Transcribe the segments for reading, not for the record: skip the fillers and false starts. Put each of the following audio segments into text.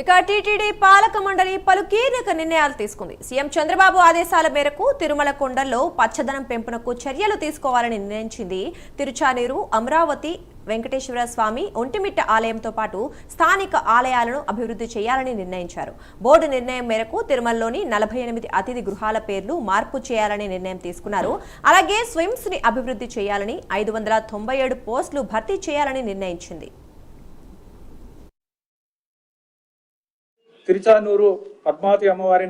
ఇక టీటీడీ పాలక మండలి పలు కీలక నిర్ణయాలు తీసుకుంది. సీఎం చంద్రబాబు ఆదేశాల మేరకు తిరుమల కొండల్లో పచ్చదనం పెంపునకు చర్యలు తీసుకోవాలని నిర్ణయించింది. తిరుచానూరు, అమరావతి వెంకటేశ్వర స్వామి, ఒంటిమిట్ట ఆలయంతో పాటు స్థానిక ఆలయాలను అభివృద్ధి చేయాలని నిర్ణయించారు. బోర్డు నిర్ణయం మేరకు తిరుమలలోని 48 అతిథి గృహాల పేర్లు మార్పు చేయాలని నిర్ణయం తీసుకున్నారు. అలాగే స్విమ్స్ ని అభివృద్ధి చేయాలని, 597 పోస్టులు భర్తీ చేయాలని నిర్ణయించింది. తిరుచానూరు పద్మావతి అమ్మవారి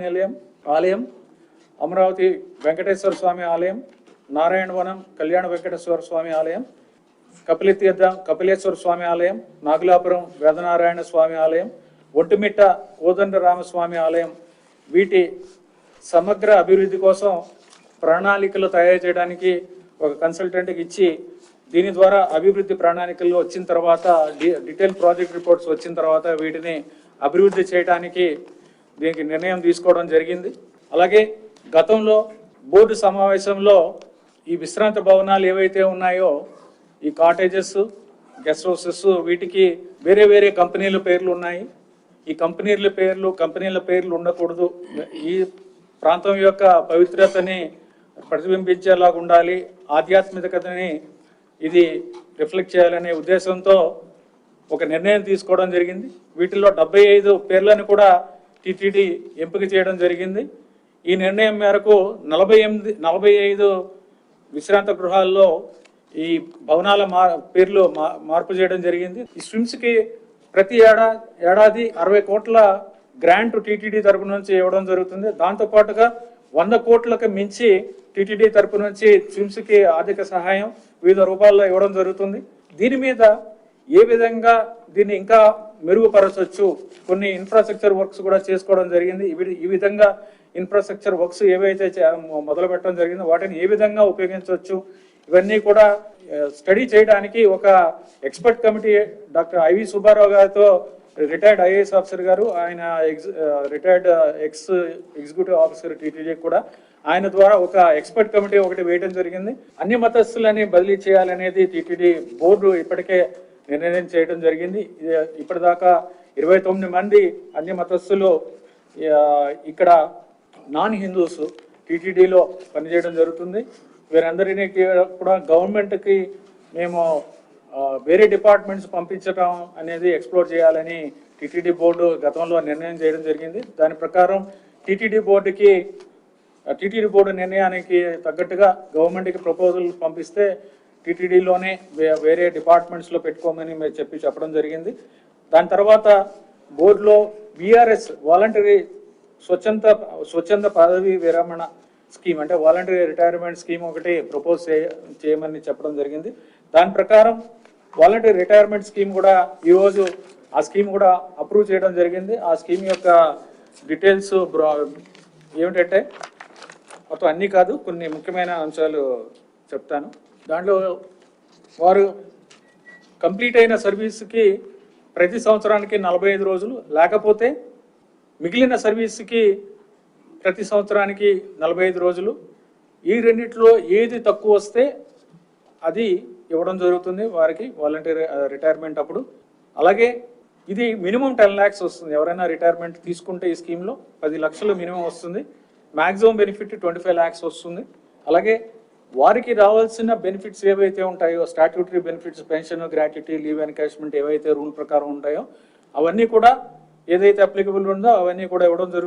ఆలయం, అమరావతి వెంకటేశ్వర స్వామి ఆలయం, నారాయణవనం కళ్యాణ వెంకటేశ్వర స్వామి ఆలయం, కపిలతీర్థం కపిలేశ్వర స్వామి ఆలయం, నాగులాపురం వేదనారాయణ స్వామి ఆలయం, ఒంటిమిట్ట కోదండరామస్వామి ఆలయం, వీటి సమగ్ర అభివృద్ధి కోసం ప్రణాళికలు తయారు చేయడానికి ఒక కన్సల్టెంట్కి ఇచ్చి, దీని ద్వారా అభివృద్ధి ప్రణాళికలు వచ్చిన తర్వాత, డీటెయిల్ ప్రాజెక్ట్ రిపోర్ట్స్ వచ్చిన తర్వాత వీటిని అభివృద్ధి చేయడానికి దీనికి నిర్ణయం తీసుకోవడం జరిగింది. అలాగే గతంలో బోర్డు సమావేశంలో ఈ విశ్రాంత భవనాలు ఏవైతే ఉన్నాయో, ఈ కాటేజెస్, గెస్ట్ హౌసెస్, వీటికి వేరే వేరే కంపెనీల పేర్లు ఉన్నాయి. ఈ కంపెనీల పేర్లు ఉండకూడదు. ఈ ప్రాంతం యొక్క పవిత్రతని ప్రతిబింబించేలాగా ఉండాలి, ఆధ్యాత్మికతని ఇది రిఫ్లెక్ట్ చేయాలనే ఉద్దేశంతో ఒక నిర్ణయం తీసుకోవడం జరిగింది. వీటిల్లో 75 పేర్లను కూడా టీటీడీ ఎంపిక చేయడం జరిగింది. ఈ నిర్ణయం మేరకు 45 విశ్రాంత గృహాల్లో ఈ భవనాల పేర్లు మార్పు చేయడం జరిగింది. ఈ స్విమ్స్కి ప్రతి ఏడాది 60 కోట్ల గ్రాంట్ టీటీడీ తరపు నుంచి ఇవ్వడం జరుగుతుంది. దాంతోపాటుగా 100 కోట్లకు మించి టీటీడీ తరపు నుంచి స్విమ్స్కి ఆర్థిక సహాయం వివిధ రూపాల్లో ఇవ్వడం జరుగుతుంది. దీని మీద ఏ విధంగా దీన్ని ఇంకా మెరుగుపరచవచ్చు, కొన్ని ఇన్ఫ్రాస్ట్రక్చర్ వర్క్స్ కూడా చేసుకోవడం జరిగింది. ఈ విధంగా ఇన్ఫ్రాస్ట్రక్చర్ వర్క్స్ ఏవైతే మొదలు పెట్టడం జరిగిందో వాటిని ఏ విధంగా ఉపయోగించవచ్చు, ఇవన్నీ కూడా స్టడీ చేయడానికి ఒక expert committee doctor IV Subbarao గారితో, రిటైర్డ్ ఐఏఎస్ ఆఫీసర్ గారు, ఆయన రిటైర్డ్ ఎగ్జిక్యూటివ్ ఆఫీసర్ టీటీడీ కూడా, ఆయన ద్వారా ఒక ఎక్స్పర్ట్ కమిటీ ఒకటి వేయడం జరిగింది. అన్ని మతస్థులని బదిలీ చేయాలనేది టీటీడీ బోర్డు ఇప్పటికే నిర్ణయం చేయడం జరిగింది. ఇప్పటిదాకా 29 మంది అన్ని మతస్థులు ఇక్కడ నాన్ హిందూస్ టీటీడీలో పనిచేయడం జరుగుతుంది. వీరందరినీ కూడా గవర్నమెంట్కి మేము వేరే డిపార్ట్మెంట్స్ పంపించడం అనేది ఎక్స్ప్లోర్ చేయాలని టీటీడీ బోర్డు గతంలో నిర్ణయం చేయడం జరిగింది. దాని ప్రకారం టీటీడీ బోర్డు నిర్ణయానికి తగ్గట్టుగా గవర్నమెంట్కి ప్రపోజల్ పంపిస్తే టీటీడీలోనే వేరే డిపార్ట్మెంట్స్లో పెట్టుకోమని చెప్పడం జరిగింది. దాని తర్వాత బోర్డులో విఆర్ఎస్ వాలంటరీ స్వచ్ఛంద పదవి విరమణ స్కీమ్, అంటే వాలంటరీ రిటైర్మెంట్ స్కీమ్ ఒకటి ప్రపోజ్ చేయమని చెప్పడం జరిగింది. దాని ప్రకారం వాలంటరీ రిటైర్మెంట్ స్కీమ్ కూడా ఈరోజు ఆ స్కీమ్ కూడా అప్రూవ్ చేయడం జరిగింది. ఆ స్కీమ్ యొక్క డీటెయిల్స్ ఏమిటంటే, మొత్తం అన్నీ కాదు, కొన్ని ముఖ్యమైన అంశాలు చెప్తాను. దాంట్లో వారు కంప్లీట్ అయిన సర్వీస్కి ప్రతి సంవత్సరానికి 45 రోజులు, లేకపోతే మిగిలిన సర్వీస్కి ప్రతి సంవత్సరానికి 45 రోజులు. ఈ రెండిట్లో ఏది తక్కువ వస్తే అది ఇవ్వడం జరుగుతుంది వారికి వాలంటీర్ రిటైర్మెంట్ అప్పుడు. అలాగే ఇది మినిమం 10 lakhs వస్తుంది. ఎవరైనా రిటైర్మెంట్ తీసుకుంటే ఈ స్కీమ్లో 10 లక్షలు మినిమం వస్తుంది. మ్యాక్సిమం బెనిఫిట్ 25 lakhs వస్తుంది. అలాగే వారికి రావాల్సిన బెనిఫిట్స్ ఏవైతే ఉంటాయో, statutory benefits, pension, gratuity, leave encashment ఏవైతే రూల్ ప్రకారం ఉంటాయో అవన్నీ కూడా ఏదైతే అప్లికబుల్ ఉందో అవన్నీ కూడా ఇవ్వడం జరుగుతుంది.